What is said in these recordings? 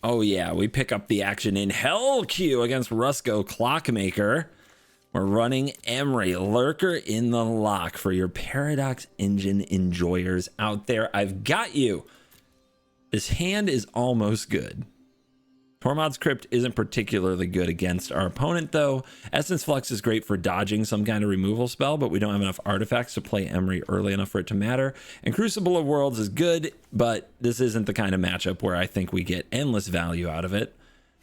Oh yeah, we pick up the action in Hell Q against Rusko Clockmaker. We're running Emry, Lurker in the Loch for your Paradox Engine enjoyers out there. I've got you. This hand is almost good. Tormod's Crypt isn't particularly good against our opponent, though. Essence Flux is great for dodging some kind of removal spell, but we don't have enough artifacts to play Emry early enough for it to matter. And Crucible of Worlds is good, but this isn't the kind of matchup where I think we get endless value out of it.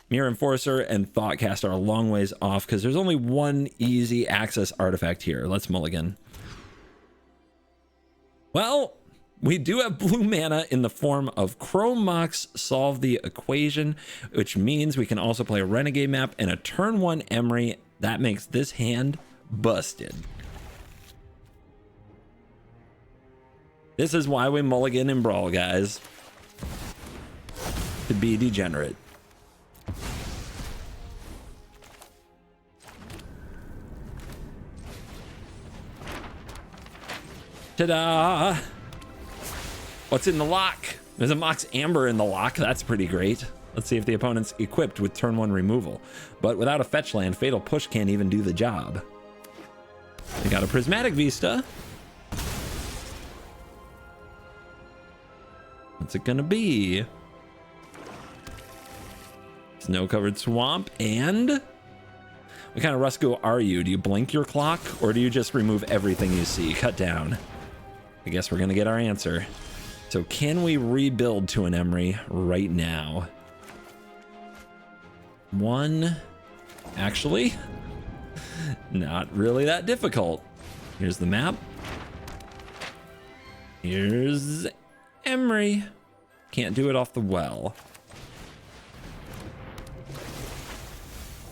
Mirror Enforcer and Thoughtcast are a long ways off because there's only one easy access artifact here. Let's mulligan. Well, we do have blue mana in the form of Chrome Mox Solve the Equation, which means we can also play a Renegade map and a turn 1 Emry. That makes this hand busted. This is why we mulligan in Brawl, guys. To be degenerate. Ta-da! What's in the Loch? There's a Mox Amber in the Loch. That's pretty great. Let's see if the opponent's equipped with turn 1 removal. But without a fetch land, Fatal Push can't even do the job. We got a Prismatic Vista. What's it gonna be? Snow-covered swamp, and what kind of Rusko are you? Do you blink your clock, or do you just remove everything you see? Cut down. I guess we're gonna get our answer. So can we rebuild to an Emry right now? One, actually, not really that difficult. Here's the map. Here's Emry. Can't do it off the well.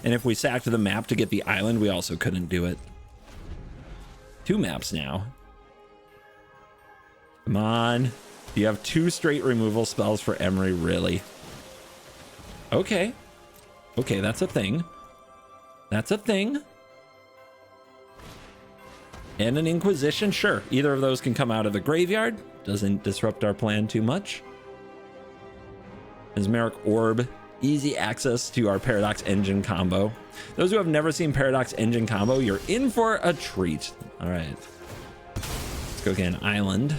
And if we sacked the map to get the island, we also couldn't do it. 2 maps now. Come on. You have 2 straight removal spells for Emry, really? Okay. Okay, that's a thing. That's a thing. And an Inquisition, sure. Either of those can come out of the graveyard. Doesn't disrupt our plan too much. Mesmeric Orb. Easy access to our Paradox Engine combo. Those who have never seen Paradox Engine combo, you're in for a treat. All right. Let's go get an island.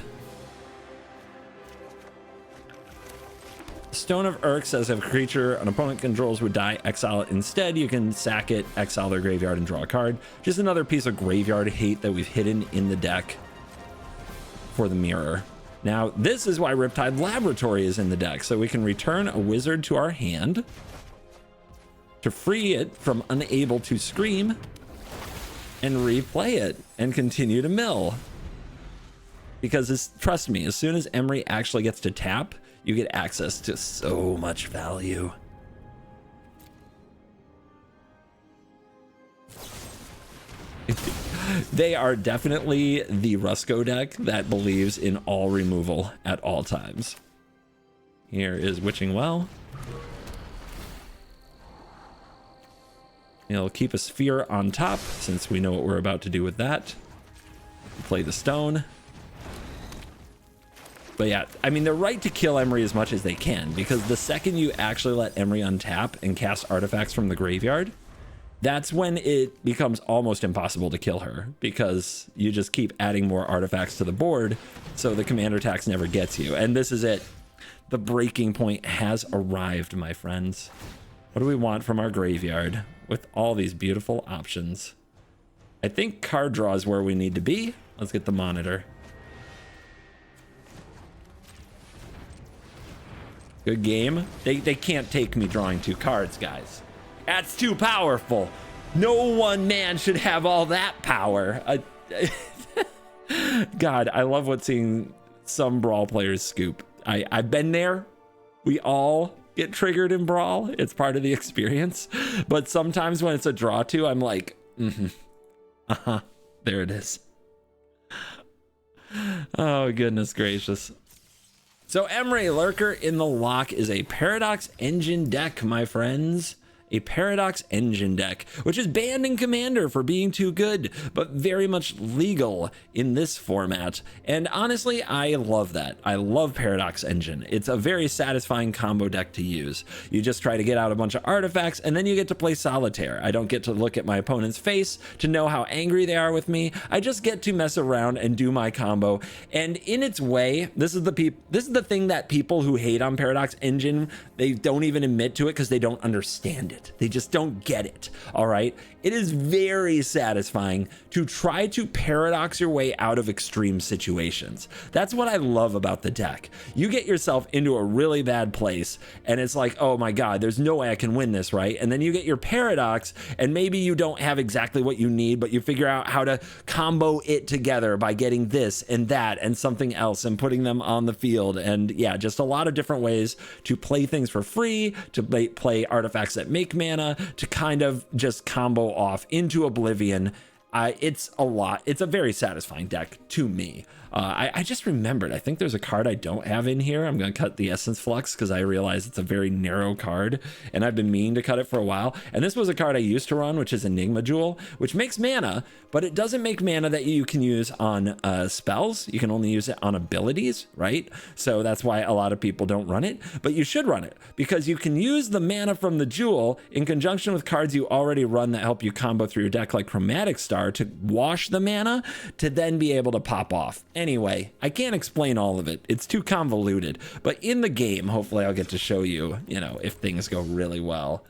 Stone of Urk says if a creature an opponent controls would die, exile it instead. You can sack it, exile their graveyard, and draw a card. Just another piece of graveyard hate that we've hidden in the deck for the mirror. Now, this is why Riptide Laboratory is in the deck, so we can return a wizard to our hand to free it from unable to scream and replay it and continue to mill. Because trust me, as soon as Emry actually gets to tap, you get access to so much value. They are definitely the Rusko deck that believes in all removal at all times. Here is Witching Well. It'll keep a sphere on top since we know what we're about to do with that. Play the stone. But yeah, I mean, they're right to kill Emry as much as they can, because the second you actually let Emry untap and cast artifacts from the graveyard, that's when it becomes almost impossible to kill her, because you just keep adding more artifacts to the board, so the commander tax never gets you. And this is it. The breaking point has arrived, my friends. What do we want from our graveyard with all these beautiful options? I think card draw is where we need to be. Let's get the monitor. Good game. They can't take me drawing 2 cards, guys. That's too powerful. No one man should have all that power. God, I love seeing some Brawl players scoop. I've been there. We all get triggered in Brawl. It's part of the experience. But sometimes when it's a draw 2, I'm like, there it is. Oh, goodness gracious. So Emry, Lurker in the Loch is a Paradox Engine deck, my friends. a Paradox Engine deck, which is banned in Commander for being too good, but very much legal in this format. And honestly, I love that. I love Paradox Engine. It's a very satisfying combo deck to use. You just try to get out a bunch of artifacts, and then you get to play Solitaire. I don't get to look at my opponent's face to know how angry they are with me. I just get to mess around and do my combo. And in its way, this is the thing that people who hate on Paradox Engine, they don't even admit to it because they don't understand it. They just don't get it. All right. It is very satisfying to try to paradox your way out of extreme situations. That's what I love about the deck. You get yourself into a really bad place and it's like, oh my God, there's no way I can win this, right? And then you get your paradox and maybe you don't have exactly what you need, but you figure out how to combo it together by getting this and that and something else and putting them on the field. And yeah, just a lot of different ways to play things for free, to play artifacts that make mana, to kind of just combo off into oblivion. It's a lot. It's a very satisfying deck to me. I just remembered, I think there's a card I don't have in here. I'm going to cut the Essence Flux because I realize it's a very narrow card and I've been meaning to cut it for a while. And this was a card I used to run, which is Enigma Jewel, which makes mana, but it doesn't make mana that you can use on spells. You can only use it on abilities, right? So that's why a lot of people don't run it, but you should run it because you can use the mana from the jewel in conjunction with cards you already run that help you combo through your deck like Chromatic Star to wash the mana to then be able to pop off. Anyway, I can't explain all of it. It's too convoluted, but in the game, hopefully I'll get to show you, if things go really well.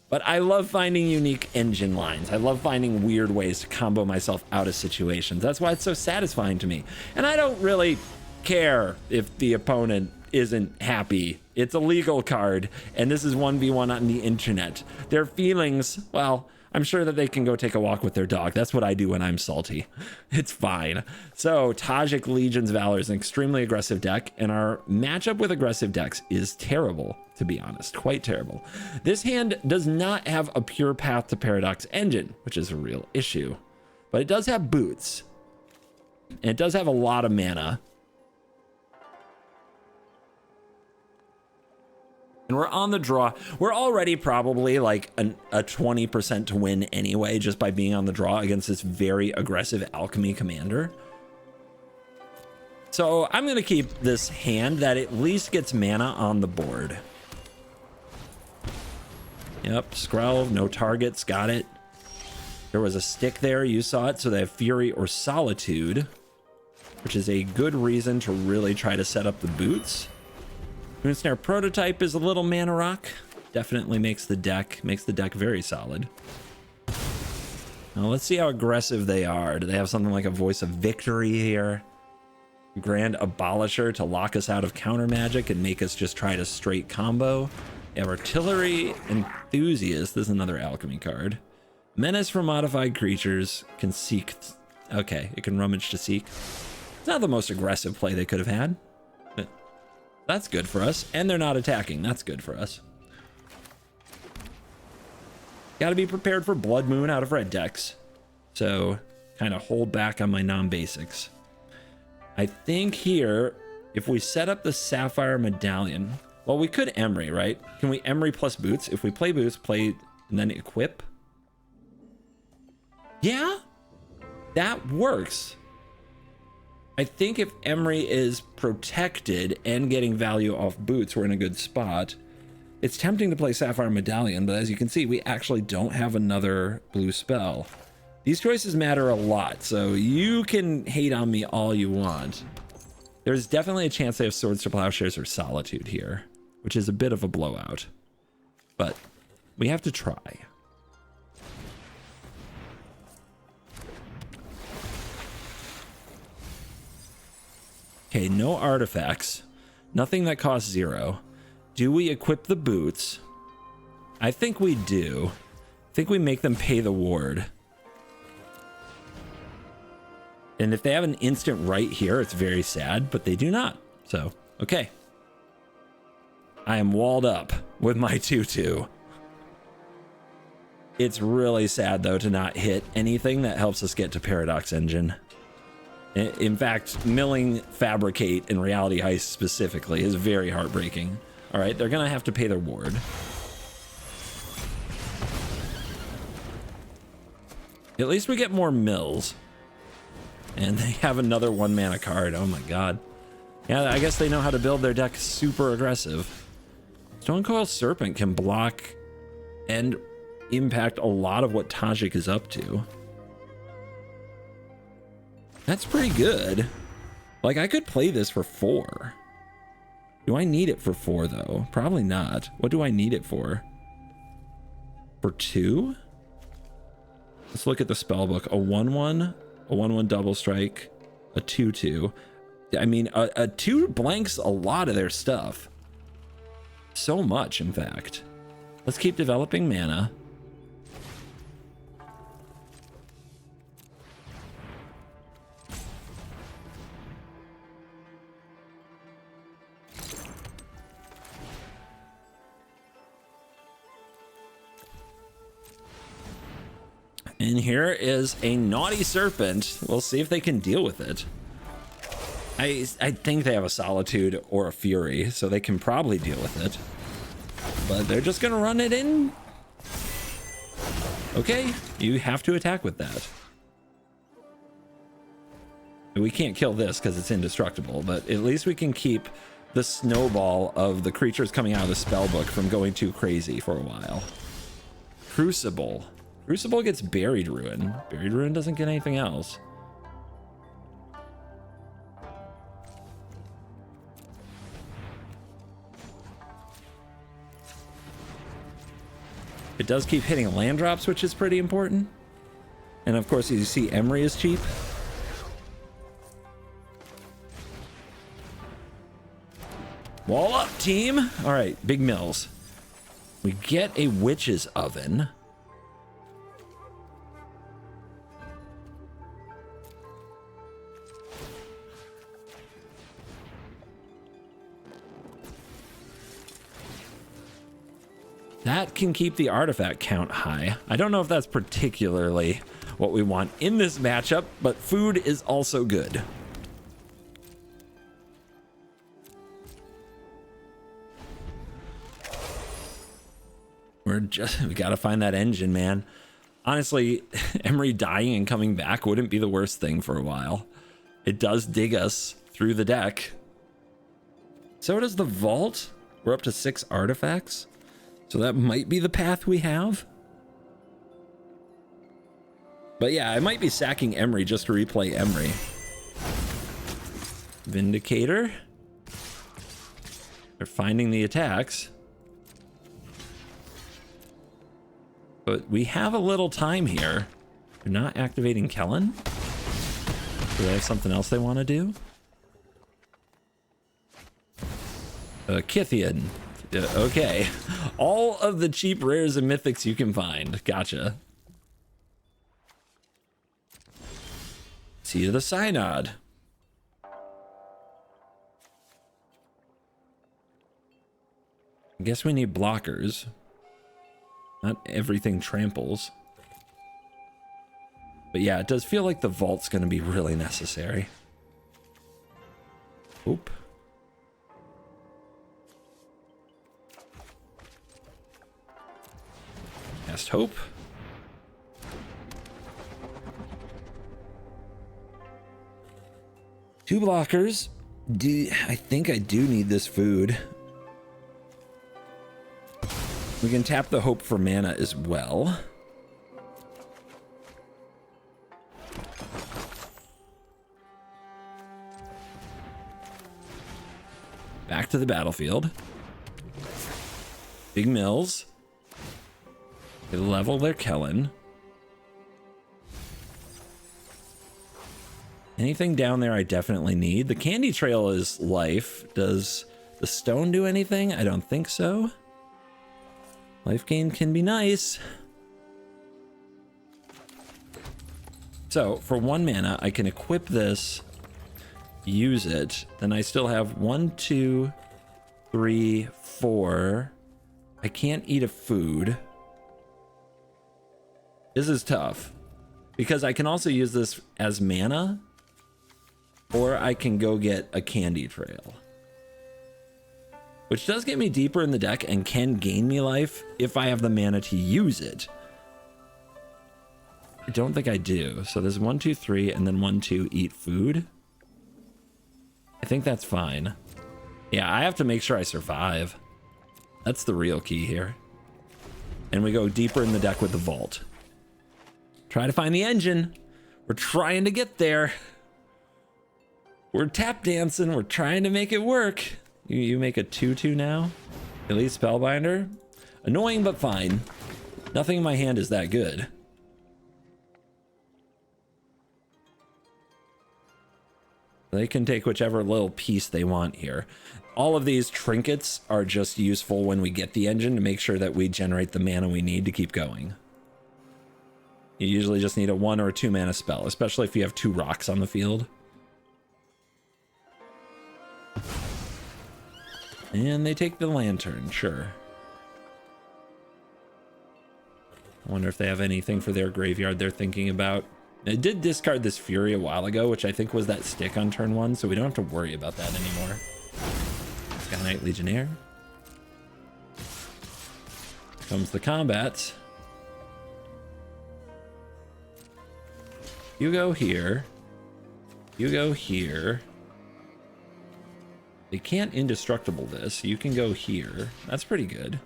But I love finding unique engine lines. I love finding weird ways to combo myself out of situations. That's why it's so satisfying to me. And I don't really care if the opponent isn't happy. It's a legal card, and this is 1v1 on the internet. Their feelings, well, I'm sure that they can go take a walk with their dog. That's what I do when I'm salty. It's fine. So Tajic Legion's Valor is an extremely aggressive deck, and our matchup with aggressive decks is terrible, to be honest, quite terrible. This hand does not have a pure path to Paradox Engine, which is a real issue, but it does have boots, and it does have a lot of mana. And we're on the draw. We're already probably like a 20% to win anyway, just by being on the draw against this very aggressive alchemy commander. So I'm going to keep this hand that at least gets mana on the board. Yep, Skrelv, no targets, got it. There was a stick there, you saw it, so they have Fury or Solitude, which is a good reason to really try to set up the boots. Moonsnare Prototype is a little mana rock. Definitely makes the deck very solid. Now let's see how aggressive they are. Do they have something like a Voice of Victory here? Grand Abolisher to lock us out of counter magic and make us just try to straight combo. They have Artillery Enthusiast. This is another alchemy card. Menace for modified creatures. Can seek. Okay, it can rummage to seek. It's not the most aggressive play they could have had. That's good for us. And they're not attacking. That's good for us. Got to be prepared for Blood Moon out of red decks. So kind of hold back on my non-basics. I think here, if we set up the Sapphire Medallion, well, we could Emry, right? Can we Emry plus boots? If we play boots, play and then equip. Yeah, that works. I think if Emry is protected and getting value off boots, we're in a good spot. It's tempting to play Sapphire Medallion, but as you can see, we actually don't have another blue spell. These choices matter a lot, so you can hate on me all you want. There's definitely a chance they have Swords to Plowshares or Solitude here, which is a bit of a blowout, but we have to try. Okay, no artifacts. Nothing that costs 0. Do we equip the boots? I think we do. I think we make them pay the ward. And if they have an instant right here, it's very sad, but they do not. So, okay. I am walled up with my 2/2. It's really sad, though, to not hit anything that helps us get to Paradox Engine. In fact, milling Fabricate in Reality Heist specifically is very heartbreaking. All right, they're going to have to pay their ward. At least we get more mills. And they have another 1 mana card. Oh my god. Yeah, I guess they know how to build their deck super aggressive. Stonecoil Serpent can block and impact a lot of what Tajic is up to. That's pretty good. Like, I could play this for 4. Do I need it for 4, though? Probably not. What do I need it for? For 2? Let's look at the spellbook. A 1/1, a 1/1 double strike, a 2/2. I mean, a 2 blanks a lot of their stuff. So much, in fact. Let's keep developing mana. And here is a naughty serpent. We'll see if they can deal with it. I think they have a Solitude or a Fury, so they can probably deal with it. But they're just gonna run it in. Okay, you have to attack with that. We can't kill this because it's indestructible, but at least we can keep the snowball of the creatures coming out of the spellbook from going too crazy for a while. Crucible. Crucible gets Buried Ruin. Buried Ruin doesn't get anything else. It does keep hitting land drops, which is pretty important. And of course, you see Emry is cheap. Wall up, team. All right, big mills. We get a Witch's Oven. That can keep the artifact count high. I don't know if that's particularly what we want in this matchup, but food is also good. We gotta find that engine, man. Honestly, Emry dying and coming back wouldn't be the worst thing for a while. It does dig us through the deck. So does the vault. We're up to 6 artifacts. So that might be the path we have. But yeah, I might be sacking Emry just to replay Emry. Vindicator. They're finding the attacks. But we have a little time here. They're not activating Kellen. Do they have something else they want to do? Kythian. Okay. All of the cheap rares and mythics you can find. Gotcha. Seed of the Synod. I guess we need blockers. Not everything tramples. But yeah, it does feel like the vault's going to be really necessary. Oop. Cast Hope. Two blockers. I think I do need this food. We can tap the Hope for mana as well. Back to the battlefield. Big mills. They level their Kellen. Anything down there I definitely need. The candy trail is life. Does the stone do anything? I don't think so. Life gain can be nice. So for 1 mana, I can equip this, use it. Then I still have 1, 2, 3, 4. I can't eat a food. This is tough because I can also use this as mana, or I can go get a candy trail, which does get me deeper in the deck and can gain me life if I have the mana to use it. I don't think I do. So there's 1, 2, 3, and then 1, 2, eat food. I think that's fine. Yeah, I have to make sure I survive. That's the real key here. And we go deeper in the deck with the vault. Try to find the engine. We're trying to get there. We're tap dancing. We're trying to make it work. You make a 2/2 now. Elite Spellbinder. Annoying, but fine. Nothing in my hand is that good. They can take whichever little piece they want here. All of these trinkets are just useful when we get the engine to make sure that we generate the mana we need to keep going. You usually just need a 1 or 2 mana spell, especially if you have 2 rocks on the field. And they take the lantern, sure. I wonder if they have anything for their graveyard they're thinking about. I did discard this Fury a while ago, which I think was that stick on turn 1, so we don't have to worry about that anymore. Sky Knight Legionnaire. Comes the combat. You go here. You go here. They can't indestructible this. You can go here. That's pretty good.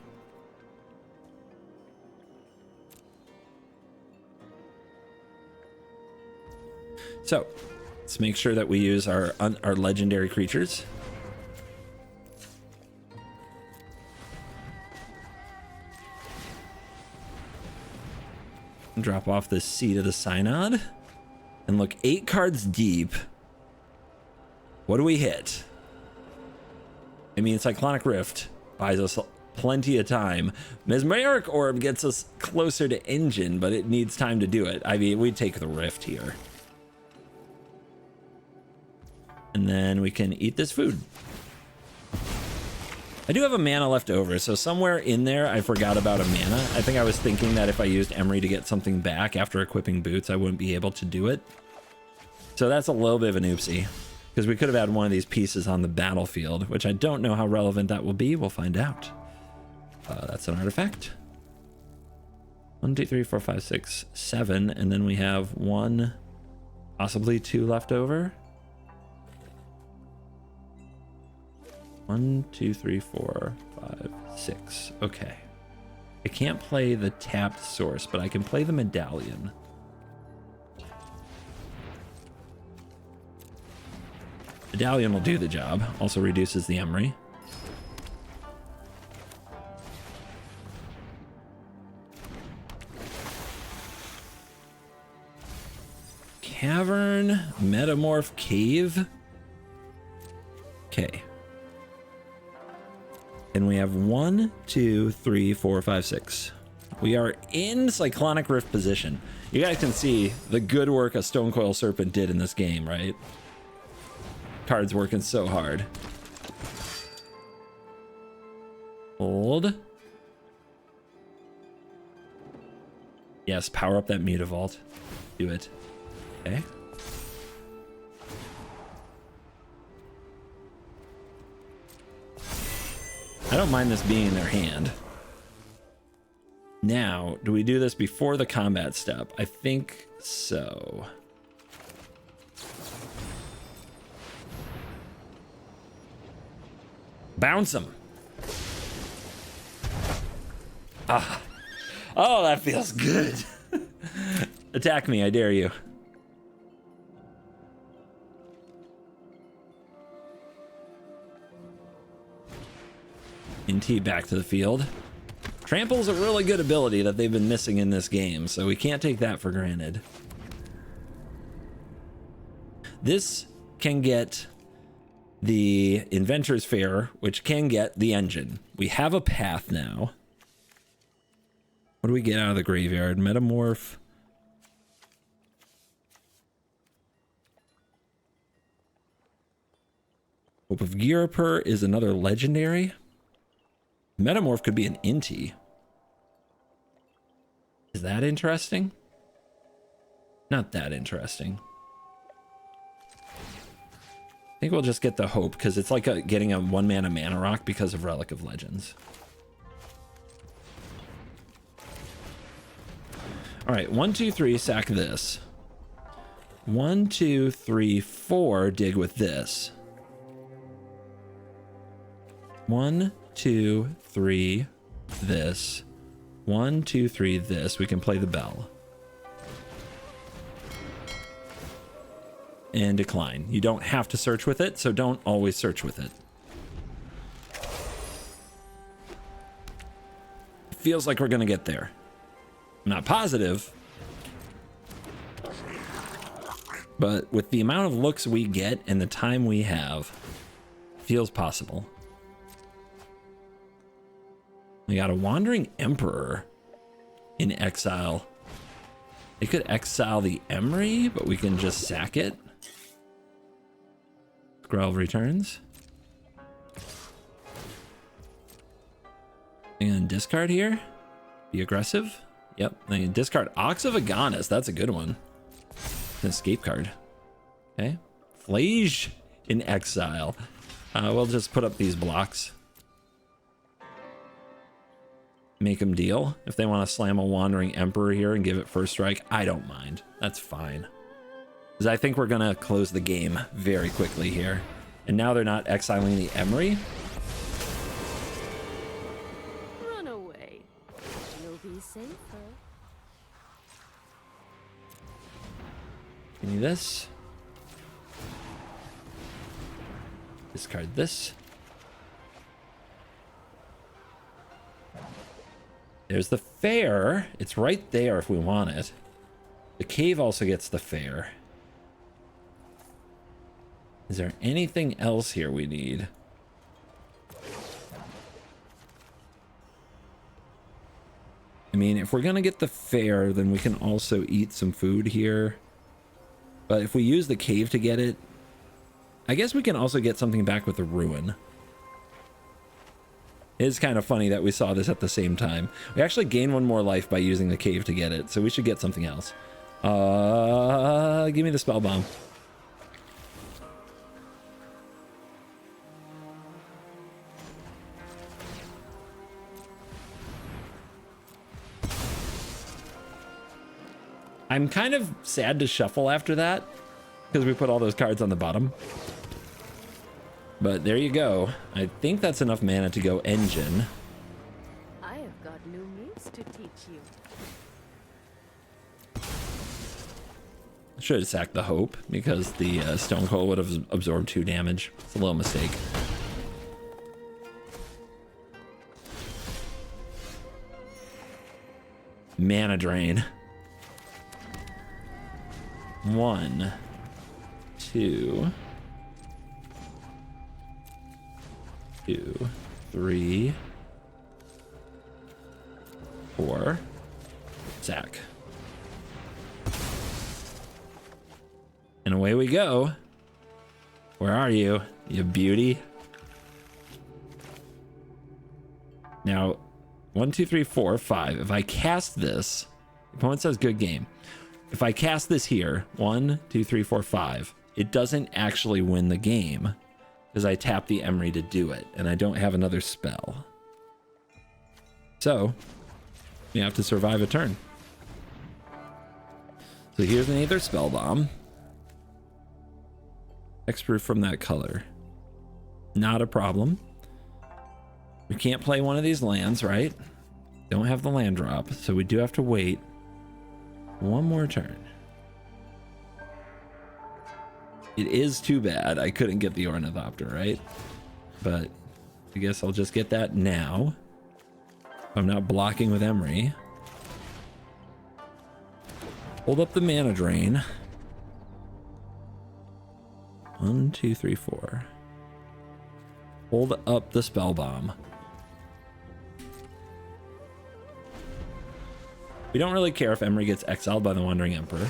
So let's make sure that we use our legendary creatures. Drop off the Seed of the Synod and look 8 cards deep. What do we hit? I mean, Cyclonic Rift buys us plenty of time. Mesmeric Orb gets us closer to engine, but it needs time to do it. I mean, we take the Rift here. And then we can eat this food. I do have a mana left over, so somewhere in there I forgot about a mana. I think I was thinking that if I used Emry to get something back after equipping boots, I wouldn't be able to do it. So that's a little bit of an oopsie, because we could have had one of these pieces on the battlefield, which I don't know how relevant that will be. We'll find out. That's an artifact. 1, 2, 3, 4, 5, 6, 7, and then we have 1, possibly 2 left over. 1, 2, 3, 4, 5, 6. Okay. I can't play the tapped source, but I can play the medallion. Medallion will do the job. Also reduces the Emry. Cavern, Metamorph, Cave. Okay. And we have 1, 2, 3, 4, 5, 6. We are in Cyclonic Rift position. You guys can see the good work a Stonecoil Serpent did in this game, right? Card's working so hard. Hold. Yes, power up that Mutavault. Do it. Okay. I don't mind this being in their hand. Now, do we do this before the combat step? I think so. Bounce him. Ah. Oh, that feels good. Attack me, I dare you. NT back to the field. Trample's a really good ability that they've been missing in this game, so we can't take that for granted. This can get the Inventor's Fair, which can get the engine. We have a path now. What do we get out of the graveyard? Metamorph. Hope of Girapur is another legendary. Metamorph could be an Inti. Is that interesting? Not that interesting. I think we'll just get the Hope, because it's like getting a 1-mana mana rock because of Relic of Legends. All right, 1, 2, 3, sack this. 1, 2, 3, 4, dig with this. 1, 2, 3, this. 1, 2, 3, this. We can play the bell. And decline. You don't have to search with it, so don't always search with it. Feels like we're gonna get there. I'm not positive, but with the amount of looks we get and the time we have, feels possible. We got a Wandering Emperor in exile. They could exile the Emry, but we can just sack it. Brawl returns. And discard here. Be aggressive. Yep. And discard Ox of Aganis. That's a good one. An escape card. Okay. Flage in exile. We'll just put up these blocks. Make them deal. If they want to slam a Wandering Emperor here and give it first strike, I don't mind. That's fine. Because I think we're going to close the game very quickly here. And now they're not exiling the Emry. Run away. You'll be safer. Give me this. Discard this. There's the fair. It's right there if we want it. The cave also gets the fair. Is there anything else here we need? I mean, if we're gonna get the fair, then we can also eat some food here. But if we use the cave to get it, I guess we can also get something back with the ruin. It is kind of funny that we saw this at the same time. We actually gain one more life by using the cave to get it, so we should get something else. Give me the spell bomb. I'm kind of sad to shuffle after that because we put all those cards on the bottom. But there you go. I think that's enough mana to go engine. I have got new moves to teach you. I should have sacked the Hope because the Stone Cold would have absorbed 2 damage. It's a little mistake. Mana drain. 1, 2, 2, 3, 4. Sack. And away we go. Where are you, you beauty? Now, 1, 2, 3, 4, 5. If I cast this, the opponent says good game. If I cast this here, 1, 2, 3, 4, 5, it doesn't actually win the game because I tap the Emry to do it, and I don't have another spell. So, we have to survive a turn. So here's an Aether Spell Bomb. Hexproof from that color. Not a problem. We can't play one of these lands, right? Don't have the land drop, so we do have to wait one more turn. It is too bad I couldn't get the Ornithopter, right? But I guess I'll just get that now. I'm not blocking with Emry. Hold up the mana drain. 1, 2, 3, 4. Hold up the spell bomb. We don't really care if Emry gets exiled by the Wandering Emperor.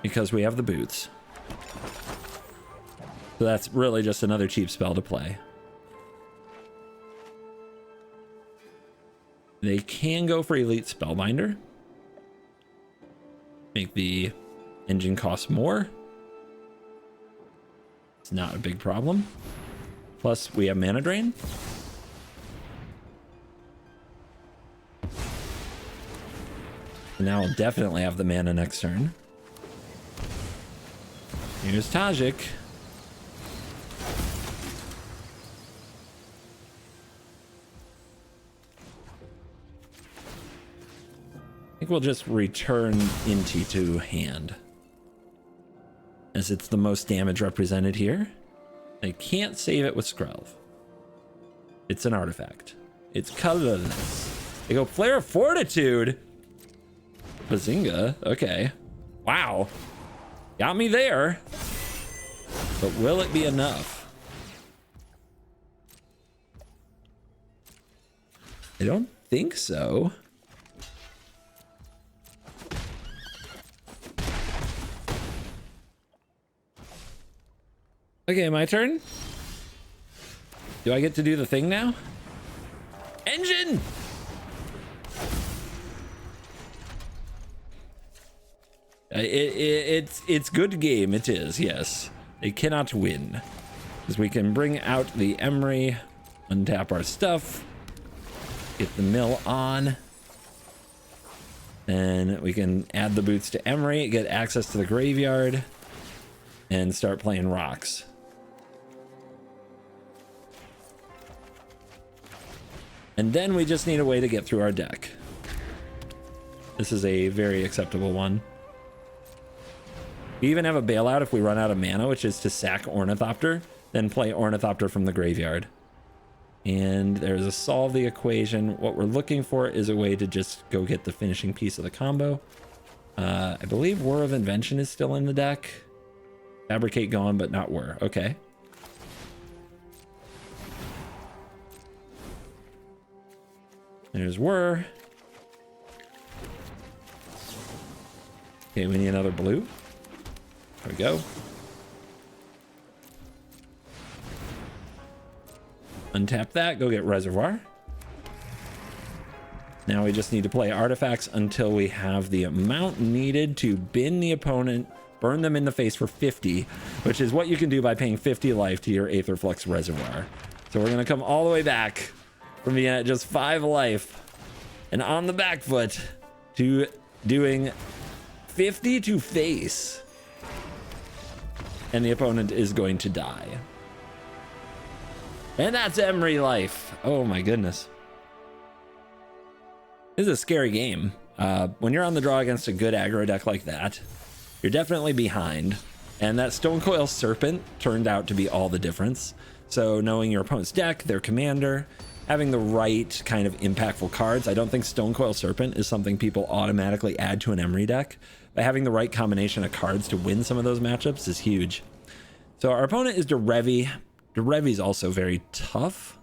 Because we have the boots. So that's really just another cheap spell to play. They can go for Elite Spellbinder. Make the engine cost more. It's not a big problem. Plus, we have mana drain. And now we'll definitely have the mana next turn. Here's Tajic. I think we'll just return Inti to hand, as it's the most damage represented here. I can't save it with Skrelv. It's an artifact. It's colorless. They go Flare of Fortitude. Bazinga. Okay. Wow. Got me there. But will it be enough? I don't think so. Okay, my turn. Do I get to do the thing now? Engine! It's good game. It is, yes. They cannot win. Because we can bring out the Emry, untap our stuff, get the mill on. Then we can add the boots to Emry, get access to the graveyard, and start playing rocks. And then we just need a way to get through our deck. This is a very acceptable one. We even have a bailout if we run out of mana, which is to sack Ornithopter, then play Ornithopter from the graveyard. And there's a solve the equation. What we're looking for is a way to just go get the finishing piece of the combo. I believe Whir of Invention is still in the deck. Fabricate gone, but not Whir. Okay. There's Whir. Okay, we need another blue. There we go. Untap that, go get Reservoir. Now we just need to play artifacts until we have the amount needed to bin the opponent, burn them in the face for 50, which is what you can do by paying 50 life to your Aetherflux Reservoir. So we're gonna come all the way back from being at just 5 life and on the back foot to doing 50 to face. And the opponent is going to die. And that's Emry life. Oh my goodness. This is a scary game. When you're on the draw against a good aggro deck like that, you're definitely behind. And that Stonecoil Serpent turned out to be all the difference. So knowing your opponent's deck, their commander, having the right kind of impactful cards. I don't think Stonecoil Serpent is something people automatically add to an Emry deck. But having the right combination of cards to win some of those matchups is huge. So our opponent is Derevi. Derevi's also very tough.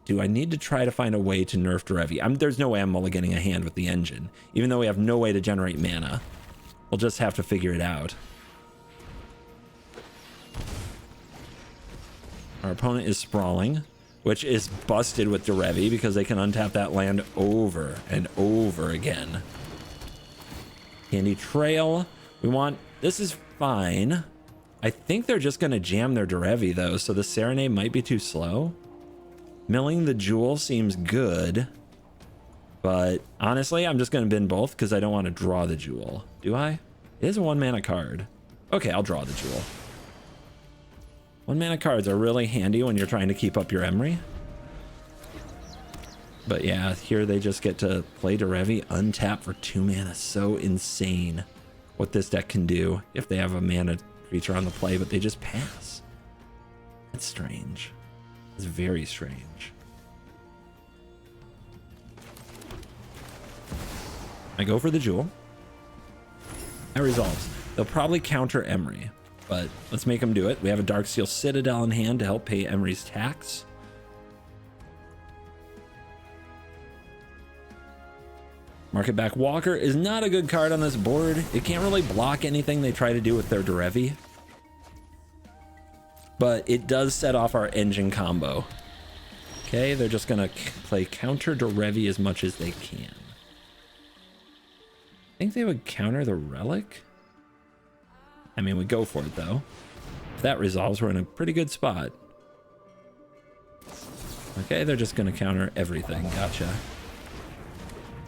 Do I need to try to find a way to nerf Derevi? There's no way I'm mulliganing a hand with the engine, even though we have no way to generate mana. We'll just have to figure it out. Our opponent is Sprawling, which is busted with Derevi because they can untap that land over and over again. Candy Trail. This is fine. I think they're just going to jam their Derevi though, so the Serenade might be too slow. Milling the Jewel seems good, but honestly, I'm just going to bin both because I don't want to draw the Jewel. Do I? It is a 1-mana card. Okay, I'll draw the Jewel. 1-mana cards are really handy when you're trying to keep up your Emry. But yeah, here they just get to play Derevi, untap for 2 mana. So insane what this deck can do if they have a mana creature on the play, but they just pass. That's strange. It's very strange. I go for the Jewel. That resolves. They'll probably counter Emry, but let's make them do it. We have a Darksteel Citadel in hand to help pay Emry's tax. Market Back Walker is not a good card on this board. It can't really block anything they try to do with their Derevi, but it does set off our engine combo. Okay, they're just gonna play counter Derevi as much as they can. I think they would counter the Relic. I mean, we go for it though. If that resolves, we're in a pretty good spot. Okay, they're just gonna counter everything. Gotcha.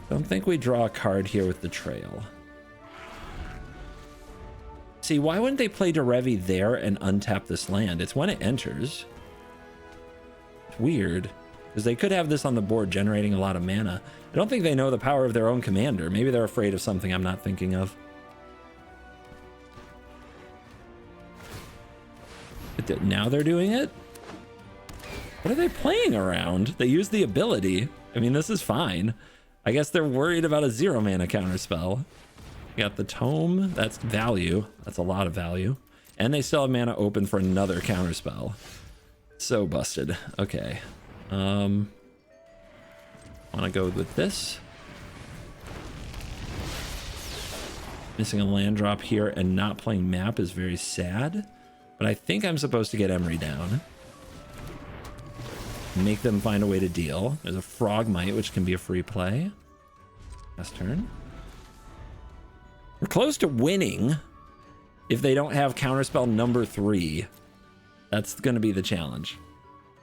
Don't think we draw a card here with the trail. See, why wouldn't they play Derevi there and untap this land? It's when it enters. It's weird, because they could have this on the board generating a lot of mana. I don't think they know the power of their own commander. Maybe they're afraid of something I'm not thinking of. But now they're doing it? What are they playing around? They use the ability. I mean, this is fine. I guess they're worried about a 0 mana counterspell. Got the tome. That's value. That's a lot of value. And they still have mana open for another counterspell. So busted. Okay. Want to go with this. Missing a land drop here and not playing map is very sad. But I think I'm supposed to get Emry down. Make them find a way to deal. There's a Frogmite, which can be a free play. Last turn. We're close to winning if they don't have counterspell number 3. That's going to be the challenge.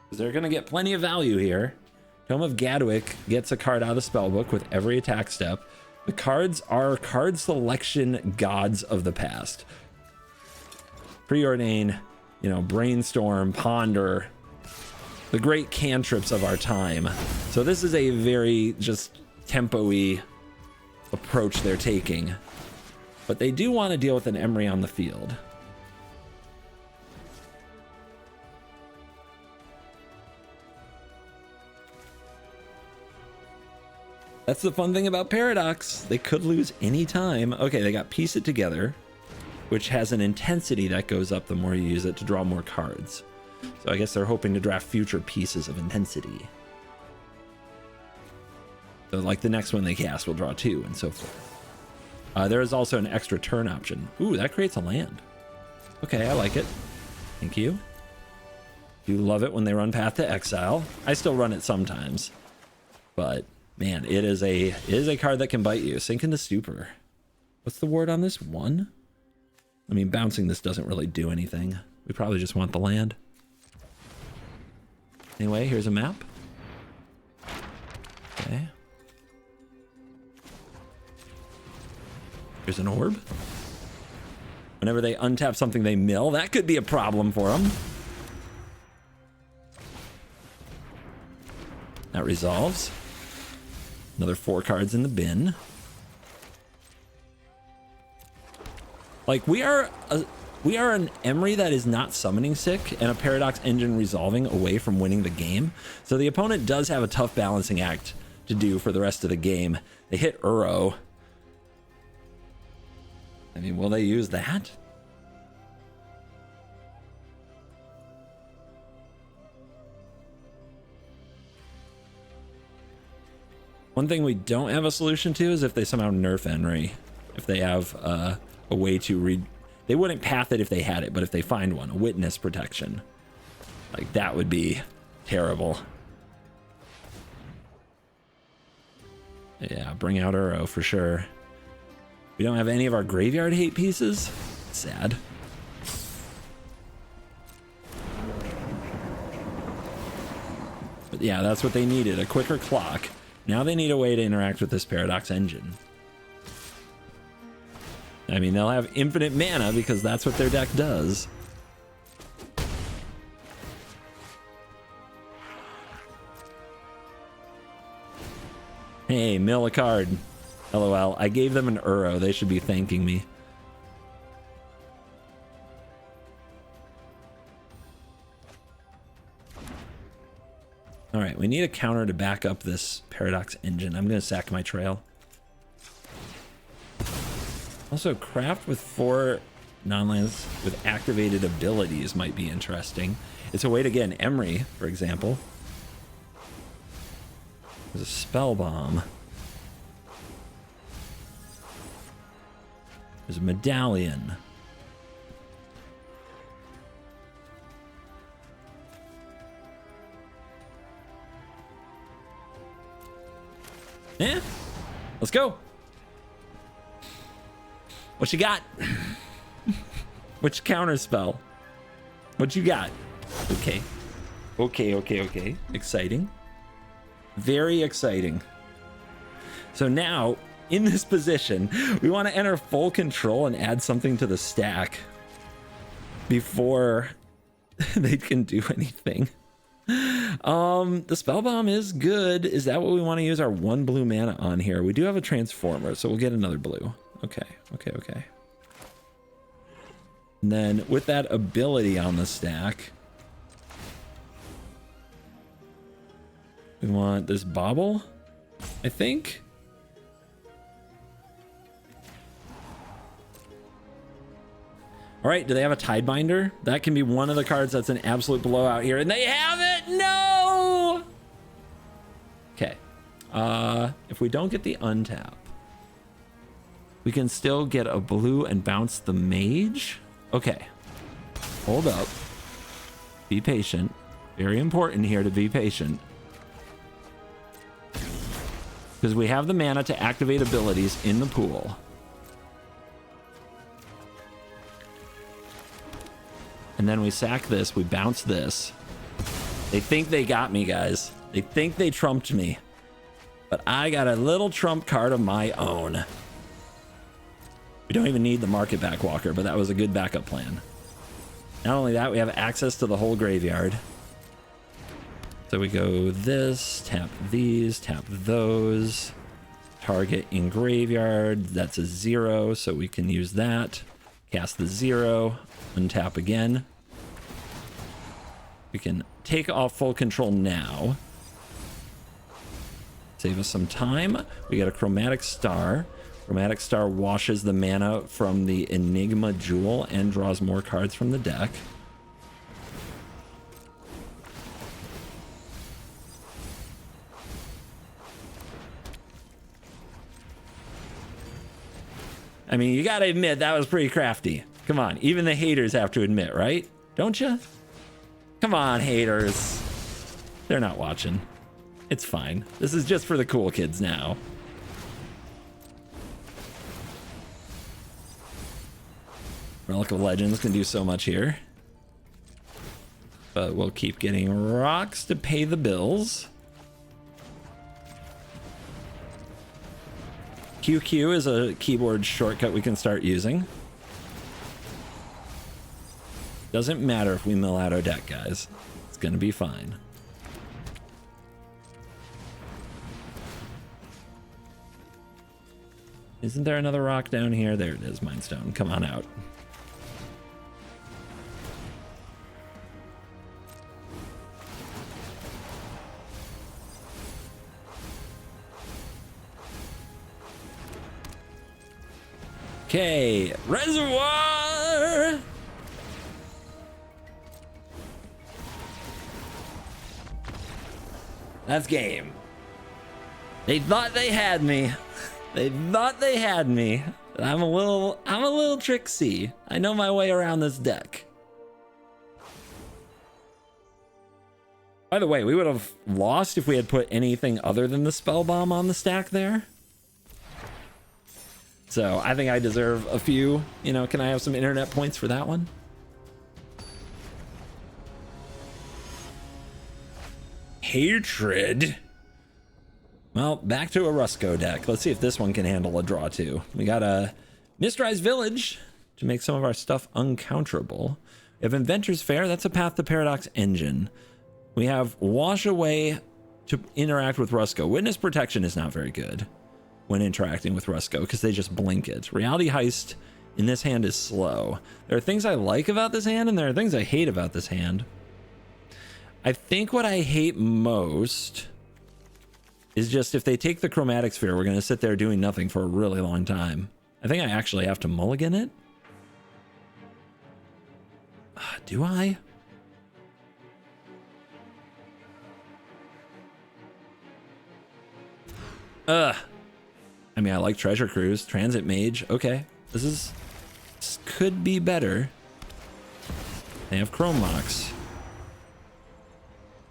Because they're going to get plenty of value here. Tome of Gadwick gets a card out of the spellbook with every attack step. The cards are card selection gods of the past. Preordain, you know, Brainstorm, Ponder, the great cantrips of our time. So this is a very just tempo-y approach they're taking. But they do want to deal with an Emry on the field. That's the fun thing about Paradox. They could lose any time. Okay, they got Piece It Together, which has an intensity that goes up the more you use it to draw more cards. So I guess they're hoping to draft future pieces of intensity. So like the next one they cast will draw 2 and so forth. There is also an extra turn option. Ooh, that creates a land. Okay, I like it. Thank you. You love it when they run Path to Exile. I still run it sometimes. But man, it is a card that can bite you. Sink into Stupor. What's the ward on this? 1? I mean, bouncing this doesn't really do anything. We probably just want the land. Anyway, here's a map. Okay. Here's an orb. Whenever they untap something they mill, that could be a problem for them. That resolves. Another 4 cards in the bin. Like, we are an Emry that is not summoning sick and a Paradox Engine resolving away from winning the game. So the opponent does have a tough balancing act to do for the rest of the game. They hit Uro. I mean, will they use that? One thing we don't have a solution to is if they somehow nerf Emry. If they have a way to read... They wouldn't path it if they had it, but if they find one, a witness protection. Like, that would be terrible. Yeah, bring out Uro for sure. We don't have any of our graveyard hate pieces. Sad. But yeah, that's what they needed, a quicker clock. Now they need a way to interact with this Paradox Engine. I mean, they'll have infinite mana because that's what their deck does. Hey, mill a card. LOL. I gave them an Uro. They should be thanking me. All right, we need a counter to back up this Paradox Engine. I'm going to sack my trail. Also, craft with 4 non-lands with activated abilities might be interesting. It's a way to get an Emry, for example. There's a Spell Bomb. There's a Medallion. Yeah, let's go. What you got? Which counter spell? What you got? Okay. Okay. Exciting. Very exciting. So now, in this position, we want to enter full control and add something to the stack before they can do anything. The spell bomb is good. Is that what we want to use our 1 blue mana on here? We do have a transformer, so we'll get another blue. Okay. And then with that ability on the stack, we want this bobble, I think. All right, do they have a Tidebinder? That can be one of the cards that's an absolute blowout here, and they have it. No. Okay. If we don't get the untap, we can still get a blue and bounce the mage. Okay. Hold up. Be patient. Very important here to be patient. Because we have the mana to activate abilities in the pool. And then we sack this, we bounce this. They think they got me, guys. They think they trumped me. But I got a little trump card of my own. We don't even need the market back walker, but that was a good backup plan. Not only that, we have access to the whole graveyard. So we go this, tap these, tap those. Target in graveyard, that's a 0, so we can use that. Cast the 0, untap again. We can take off full control now. Save us some time. We got a Chromatic Star. Chromatic Star washes the mana from the Enigma Jewel and draws more cards from the deck. I mean, you gotta admit that was pretty crafty. Come on, even the haters have to admit, right? Don't you? Come on, haters. They're not watching. It's fine. This is just for the cool kids now. Relic of Legends can do so much here. But we'll keep getting rocks to pay the bills. QQ is a keyboard shortcut we can start using. Doesn't matter if we mill out our deck, guys. It's gonna be fine. Isn't there another rock down here? There it is, Mindstone. Come on out. Okay, Reservoir! That's game. They thought they had me. They thought they had me. I'm a little tricksy. I know my way around this deck. By the way, we would have lost if we had put anything other than the spell bomb on the stack there. So I think I deserve a few, you know, can I have some internet points for that one? Hatred. Well, back to a Rusko deck. Let's see if this one can handle a draw too. We got a Mistrized Village to make some of our stuff uncounterable. We have Inventor's Fair. That's a Path to Paradox engine. We have Wash Away to interact with Rusko. Witness Protection is not very good when interacting with Rusko because they just blink it. Reality Heist in this hand is slow. There are things I like about this hand and there are things I hate about this hand. I think what I hate most is just if they take the Chromatic Sphere, we're going to sit there doing nothing for a really long time. I think I actually have to mulligan it. Do I? I mean, I like Treasure Cruise, Transit Mage. Okay, this could be better. They have Chrome Mox.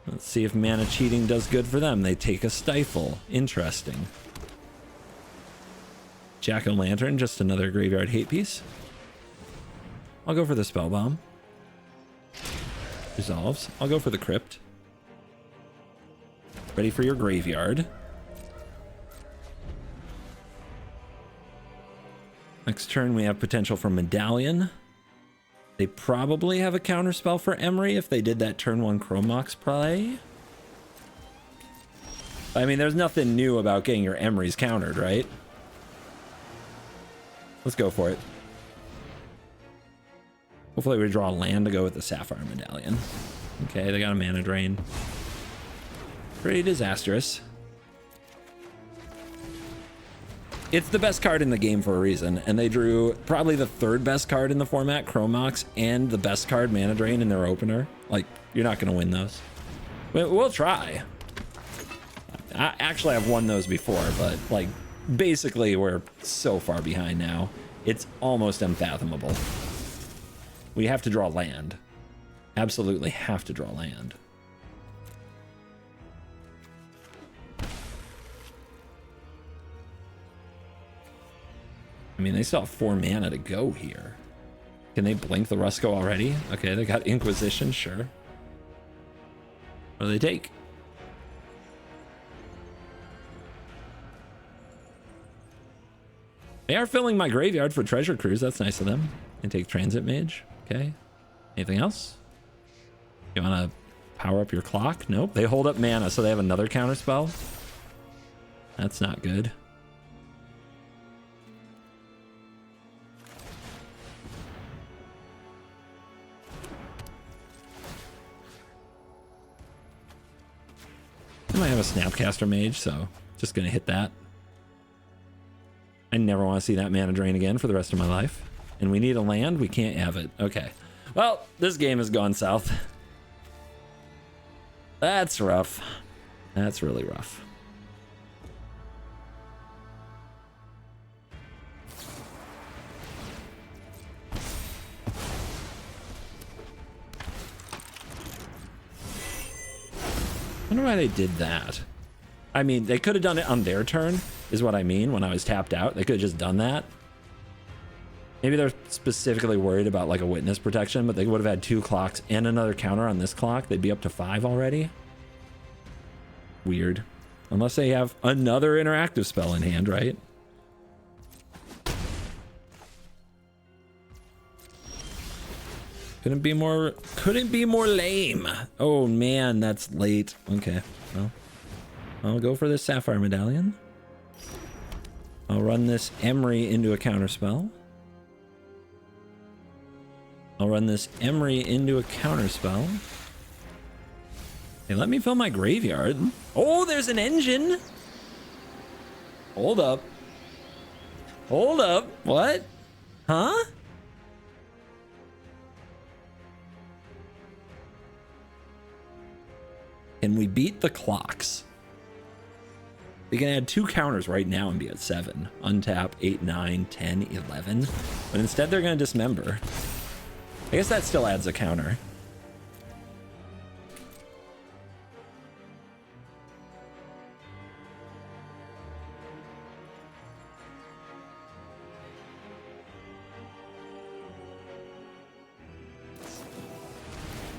Let's see if mana cheating does good for them. They take a Stifle. Interesting. Jack-o'-lantern, just another graveyard hate piece. I'll go for the Spell Bomb. Resolves. I'll go for the Crypt. Ready for your graveyard. Next turn, we have potential for Medallion. They probably have a counterspell for Emry if they did that turn 1 Chromox play. I mean, there's nothing new about getting your Emrys countered, right? Let's go for it. Hopefully we draw a land to go with the Sapphire Medallion. Okay, they got a mana drain. Pretty disastrous. It's the best card in the game for a reason, and they drew probably the 3rd best card in the format, Chromox, and the best card, Mana Drain, in their opener. Like, you're not going to win those. We'll try. Actually, I've won those before, but, like, basically we're so far behind now. It's almost unfathomable. We have to draw land. Absolutely have to draw land. I mean, they still have 4 mana to go here. Can they blink the Rusko already? Okay, they got Inquisition, sure. What do they take? They are filling my graveyard for Treasure Cruise. That's nice of them. And take Transit Mage. Okay. Anything else? You want to power up your clock? Nope. They hold up mana, so they have another counterspell. That's not good. I might have a Snapcaster Mage, so just gonna hit that. I never want to see that mana drain again for the rest of my life. And we need a land. We can't have it. Okay. Well, this game has gone south. That's rough. That's really rough. I wonder why they did that. I mean, they could have done it on their turn, is what I mean, when I was tapped out. They could have just done that. Maybe they're specifically worried about like a witness protection, but they would have had 2 clocks and another counter on this clock. They'd be up to 5 already. Weird. Unless they have another interactive spell in hand, right? Couldn't be more lame. Oh man, that's late. Okay, well, I'll go for this Sapphire Medallion. I'll run this Emry into a counterspell. I'll run this Emry into a counterspell. Hey, let me fill my graveyard. Oh, there's an engine. Hold up. Hold up. What? Huh? Can we beat the clocks? We can add 2 counters right now and be at 7. Untap 8, 9, 10, 11. But instead they're going to dismember. I guess that still adds a counter.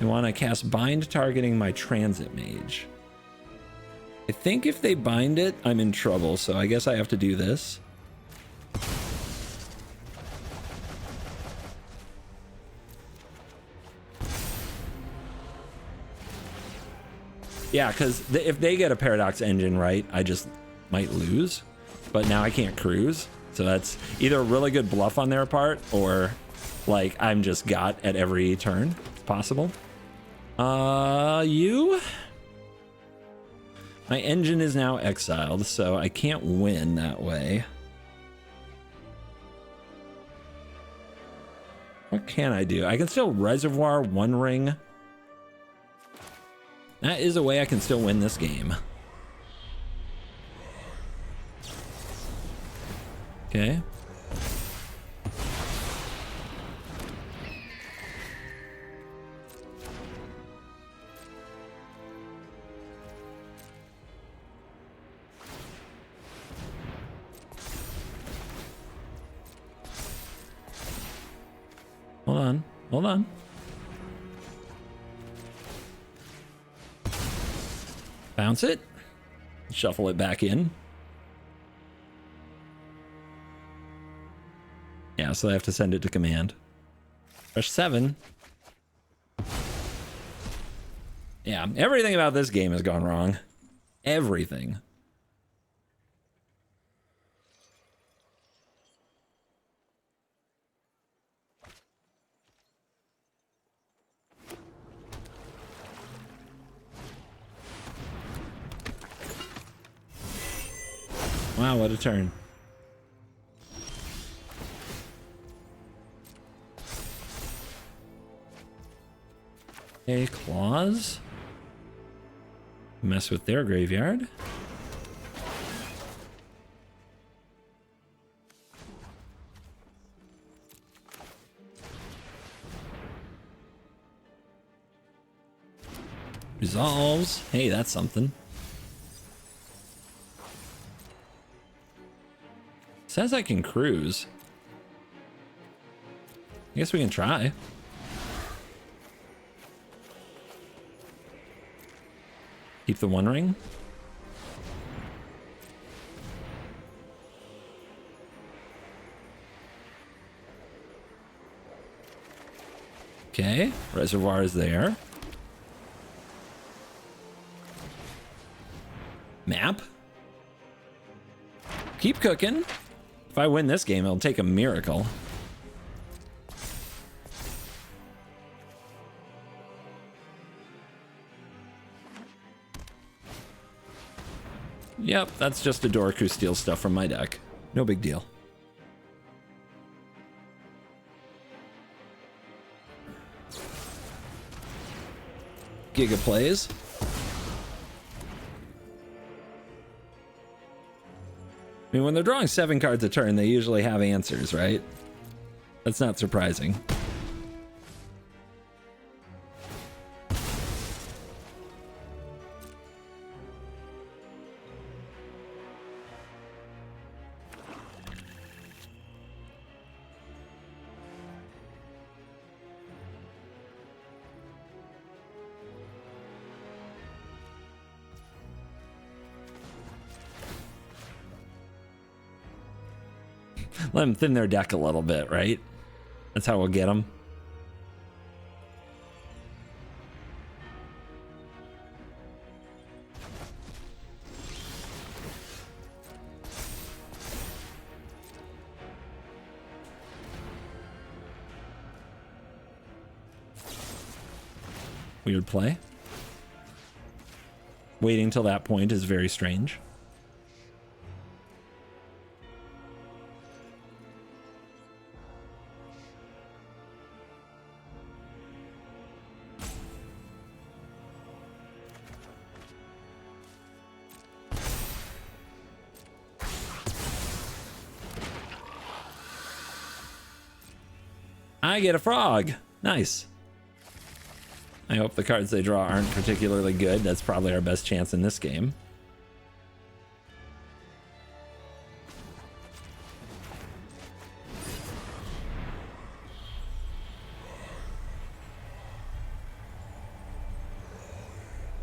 I want to cast Bind targeting my Transit Mage. I think if they bind it, I'm in trouble, so I guess I have to do this. Yeah, because if they get a Paradox Engine right, I just might lose. But now I can't cruise, so that's either a really good bluff on their part, or like I'm just got at every turn. It's possible. You? My engine is now exiled, so I can't win that way. What can I do? I can still Reservoir One Ring. That is a way I can still win this game. Okay. Hold on, hold on. Bounce it. Shuffle it back in. Yeah, so I have to send it to command. Rush 7. Yeah, everything about this game has gone wrong. Everything. Wow, what a turn. Okay, claws. Mess with their graveyard. Resolves. Hey, that's something. Says I can cruise. I guess we can try. Keep the one ring. Okay, reservoir is there. Map. Keep cooking. If I win this game, it'll take a miracle. Yep, that's just a dork who steals stuff from my deck. No big deal. Giga plays. I mean, when they're drawing 7 cards a turn, they usually have answers, right? That's not surprising. Let them thin their deck a little bit, right? That's how we'll get them. Weird play. Waiting till that point is very strange. I get a frog. Nice. I hope the cards they draw aren't particularly good. That's probably our best chance in this game.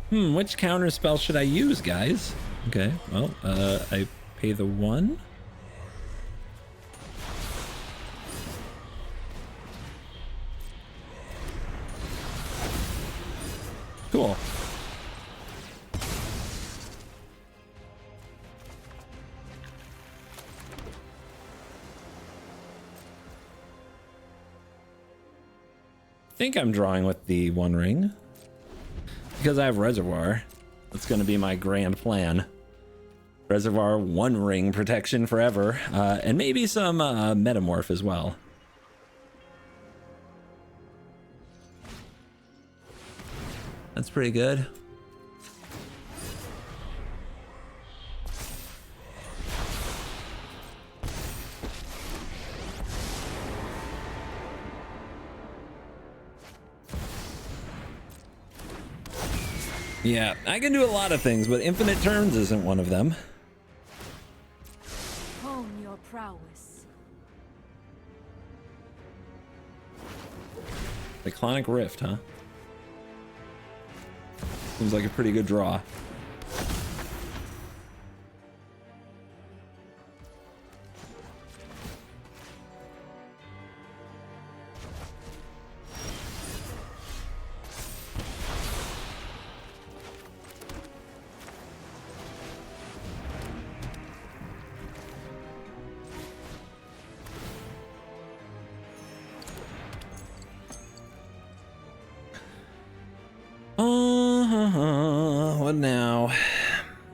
Which counter spell should I use, guys? Okay, well, I pay the 1. Cool. I think I'm drawing with the 1 ring. Because I have reservoir. That's going to be my grand plan. Reservoir, 1 ring protection forever. And maybe some metamorph as well. That's pretty good. Yeah, I can do a lot of things, but infinite turns isn't one of them. Hone your prowess. Cyclonic Rift, huh? Seems like a pretty good draw.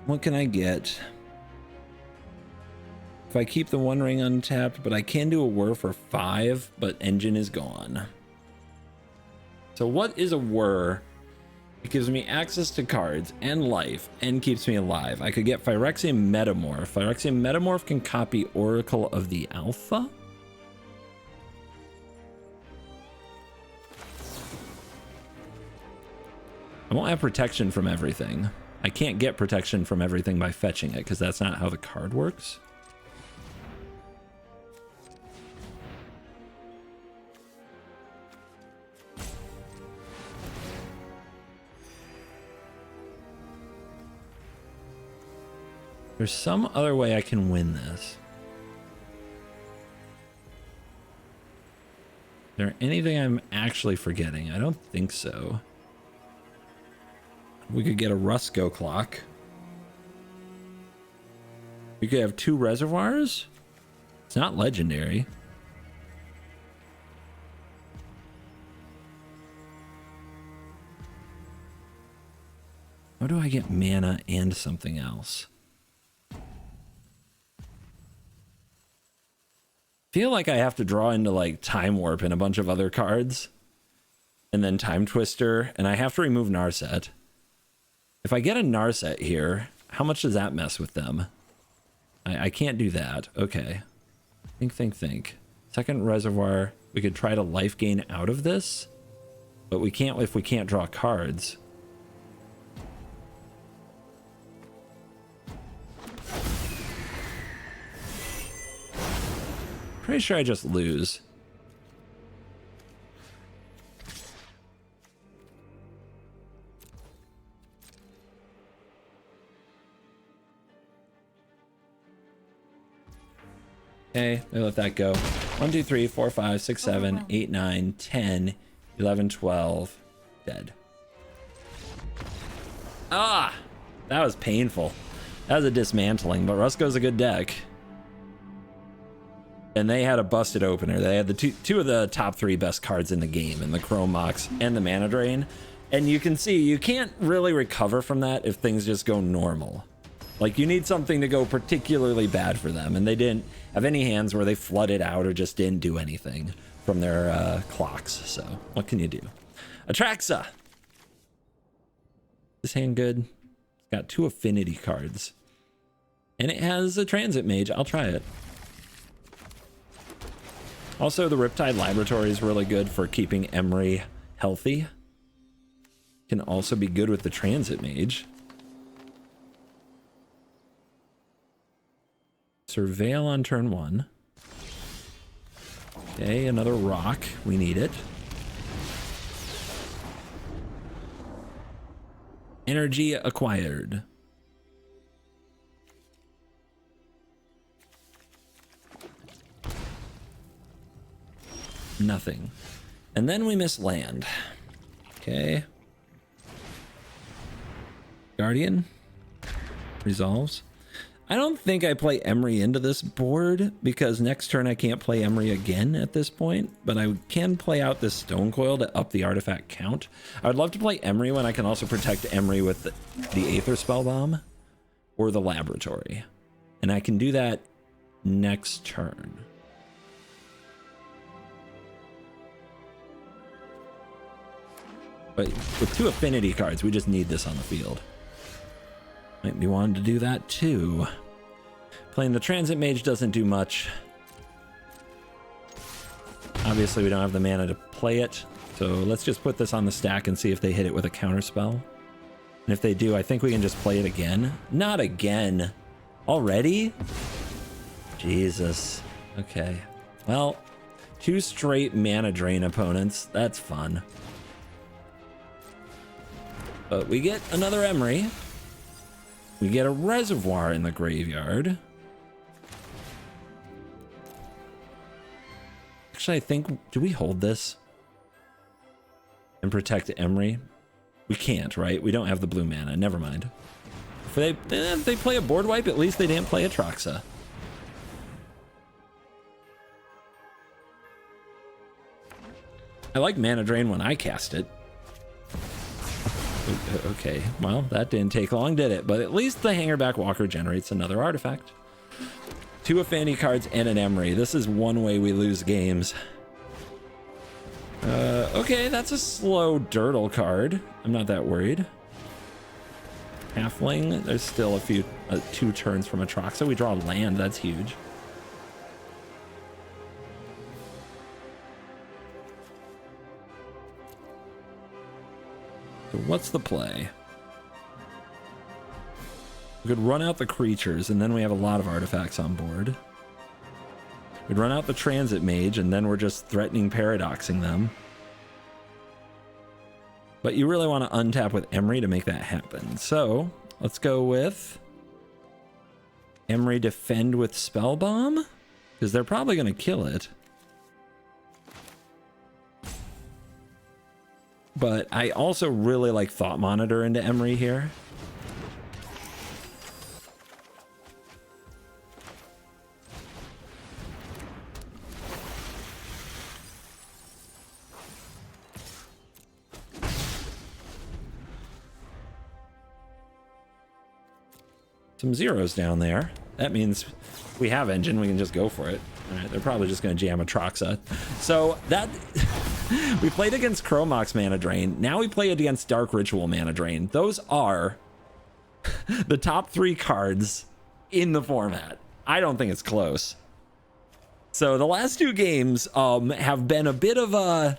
What can I get? If I keep the One Ring untapped, but I can do a whir for 5, but engine is gone. So what is a whir? It gives me access to cards and life and keeps me alive. I could get Phyrexian Metamorph. Phyrexian Metamorph can copy Oracle of the Alpha. I won't have protection from everything. I can't get protection from everything by fetching it because that's not how the card works. There's some other way I can win this. Is there anything I'm actually forgetting? I don't think so. We could get a Rusko clock. We could have 2 reservoirs. It's not legendary. How do I get mana and something else? Feel like I have to draw into like Time Warp and a bunch of other cards. And then Time Twister. And I have to remove Narset. If I get a Narset here, how much does that mess with them? I can't do that. Okay. Think. Second reservoir. We could try to life gain out of this. But we can't if we can't draw cards. Pretty sure I just lose. Okay, we let that go. 1, 2, 3, 4, 5, 6, 7, 8, 9, 10, 11, 12. Dead. Ah! That was painful. That was a dismantling, but Rusko's a good deck. And they had a busted opener. They had the two of the top 3 best cards in the game, in the Chrome Mox and the Mana Drain. And you can see you can't really recover from that if things just go normal. Like, you need something to go particularly bad for them, and they didn't have any hands where they flooded out or just didn't do anything from their clocks. So what can you do? Atraxa. This hand good. It's got 2 affinity cards, and it has a transit mage. I'll try it. Also, the Riptide Laboratory is really good for keeping Emry healthy. Can also be good with the Transit Mage. Surveil on turn 1. Okay, another rock. We need it. Energy acquired. Nothing. And then we miss land. Okay. Guardian. Resolves. I don't think I play Emry into this board because next turn I can't play Emry again at this point, but I can play out this Stone Coil to up the artifact count. I would love to play Emry when I can also protect Emry with the Aether Spellbomb or the Laboratory. And I can do that next turn. But with 2 affinity cards, we just need this on the field. Might be wanting to do that too. Playing the Transit Mage doesn't do much. Obviously, we don't have the mana to play it. So let's just put this on the stack and see if they hit it with a counterspell. And if they do, I think we can just play it again. Not again. Already? Jesus. Okay. Well, 2 straight mana drain opponents. That's fun. But we get another Emry. We get a reservoir in the graveyard. Actually, I think, do we hold this and protect Emry? We can't, right? We don't have the blue mana. Never mind. If they play a board wipe, at least they didn't play Atraxa. I like mana drain when I cast it. Okay, well, that didn't take long, did it? But at least the Hangerback Walker generates another artifact. 2 Affinity cards and an Emry. This is one way we lose games. Okay, that's a slow Dirtle card. I'm not that worried. Halfling, there's still a few, 2 turns from Atraxa. We draw land, that's huge. So what's the play? We could run out the creatures, and then we have a lot of artifacts on board. We'd run out the Transit Mage, and then we're just threatening paradoxing them. But you really want to untap with Emry to make that happen. So let's go with Emry defend with Spell Bomb, because they're probably going to kill it. But I also really like Thought Monitor into Emry here. Some zeros down there. That means we have engine, we can just go for it. All right, they're probably just going to jam Atraxa. So that we played against Chromox Mana Drain. Now we play it against Dark Ritual Mana Drain. Those are the top 3 cards in the format. I don't think it's close. So the last 2 games have been a bit of a,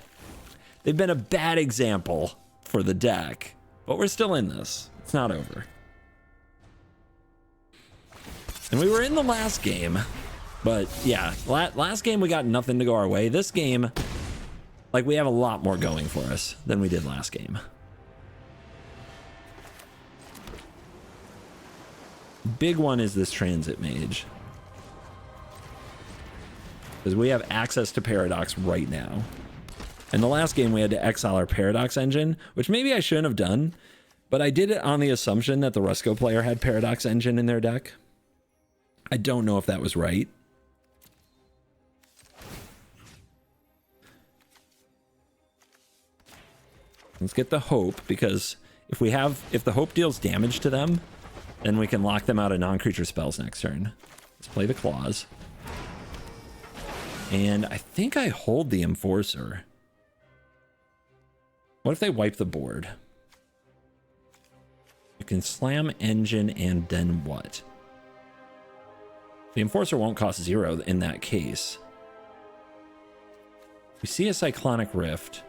they've been a bad example for the deck, but we're still in this. It's not over. And we were in the last game, but yeah, last game we got nothing to go our way. This game, like, we have a lot more going for us than we did last game. Big one is this Transit Mage, because we have access to Paradox right now. In the last game we had to exile our Paradox engine, which maybe I shouldn't have done, but I did it on the assumption that the Rusko player had Paradox engine in their deck. I don't know if that was right. Let's get the Hope, because if the Hope deals damage to them, then we can lock them out of non-creature spells next turn. Let's play the Claws. And I think I hold the Enforcer. What if they wipe the board? You can slam engine and then what? The Enforcer won't cost 0 in that case. We see a Cyclonic Rift.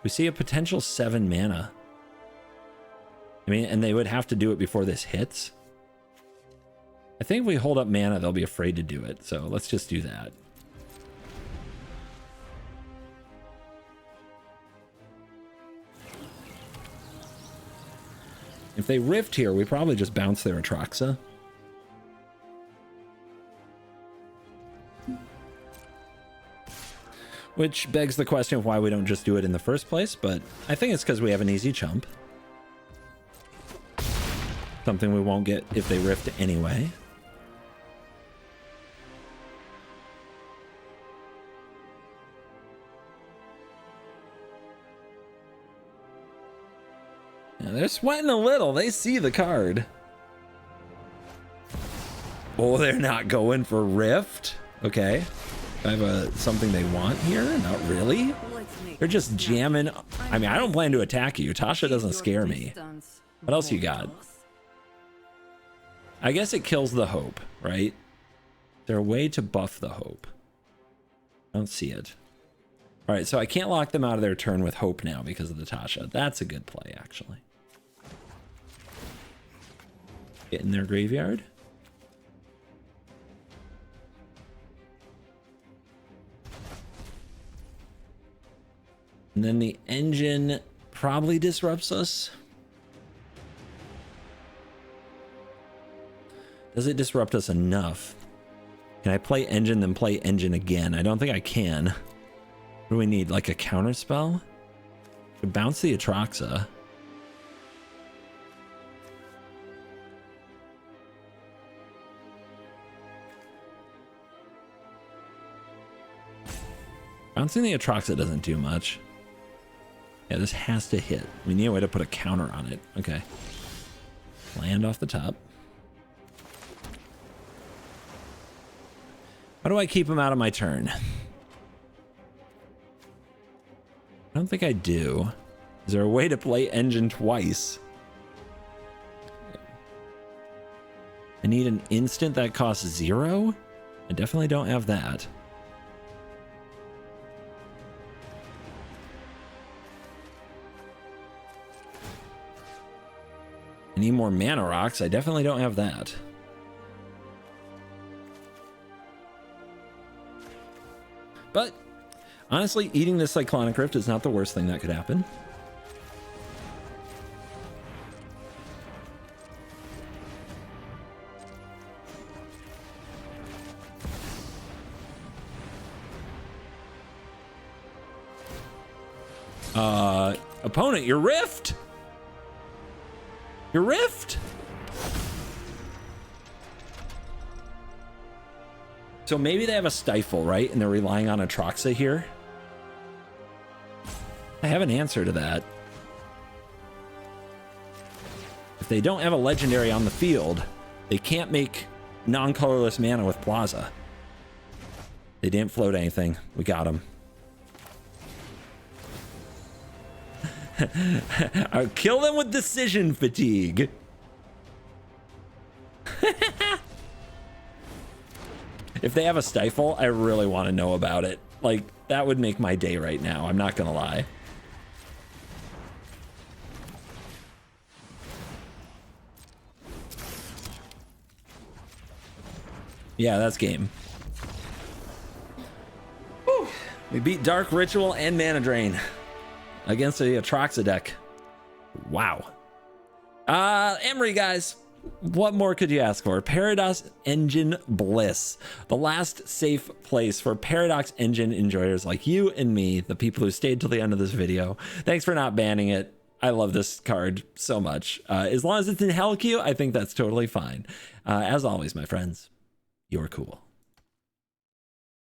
We see a potential 7 mana. I mean, and they would have to do it before this hits. I think if we hold up mana, they'll be afraid to do it. So let's just do that. If they Rift here, we probably just bounce their Atraxa. Which begs the question of why we don't just do it in the first place, but I think it's because we have an easy chump. Something we won't get if they Rift anyway. Now they're sweating a little. They see the card. Oh, they're not going for Rift? Okay. I have something they want here? Not really. They're just jamming. I mean, I don't plan to attack you. Tasha doesn't scare me. What else you got? I guess it kills the Hope, right? Is there a way to buff the Hope? I don't see it. All right, so I can't lock them out of their turn with Hope now because of the Tasha. That's a good play, actually. Get in their graveyard. And then the engine probably disrupts us. Does it disrupt us enough? Can I play engine, then play engine again? I don't think I can. What do we need? Like a counter spell? To bounce the Atraxa. Bouncing the Atraxa doesn't do much. Yeah, this has to hit. We need a way to put a counter on it. Okay. Land off the top. How do I keep him out of my turn? I don't think I do. Is there a way to play engine twice? I need an instant that costs 0? I definitely don't have that. I need more mana rocks. I definitely don't have that. But honestly, eating this Cyclonic Rift is not the worst thing that could happen. Opponent, you're rift. You're rift. So maybe they have a stifle, right? And they're relying on Atraxa here. I have an answer to that. If they don't have a legendary on the field, they can't make non-colorless mana with Plaza. They didn't float anything. We got them. I'll kill them with decision fatigue. If they have a stifle, I really want to know about it. Like, that would make my day right now. I'm not gonna lie. Yeah, that's game. Whew. We beat Dark Ritual and Mana Drain against the Atraxa deck. Wow. Emry, guys. What more could you ask for? Paradox Engine Bliss. The last safe place for Paradox Engine enjoyers like you and me, the people who stayed till the end of this video. Thanks for not banning it. I love this card so much. As long as it's in Hell Queue, I think that's totally fine. As always, my friends, you're cool.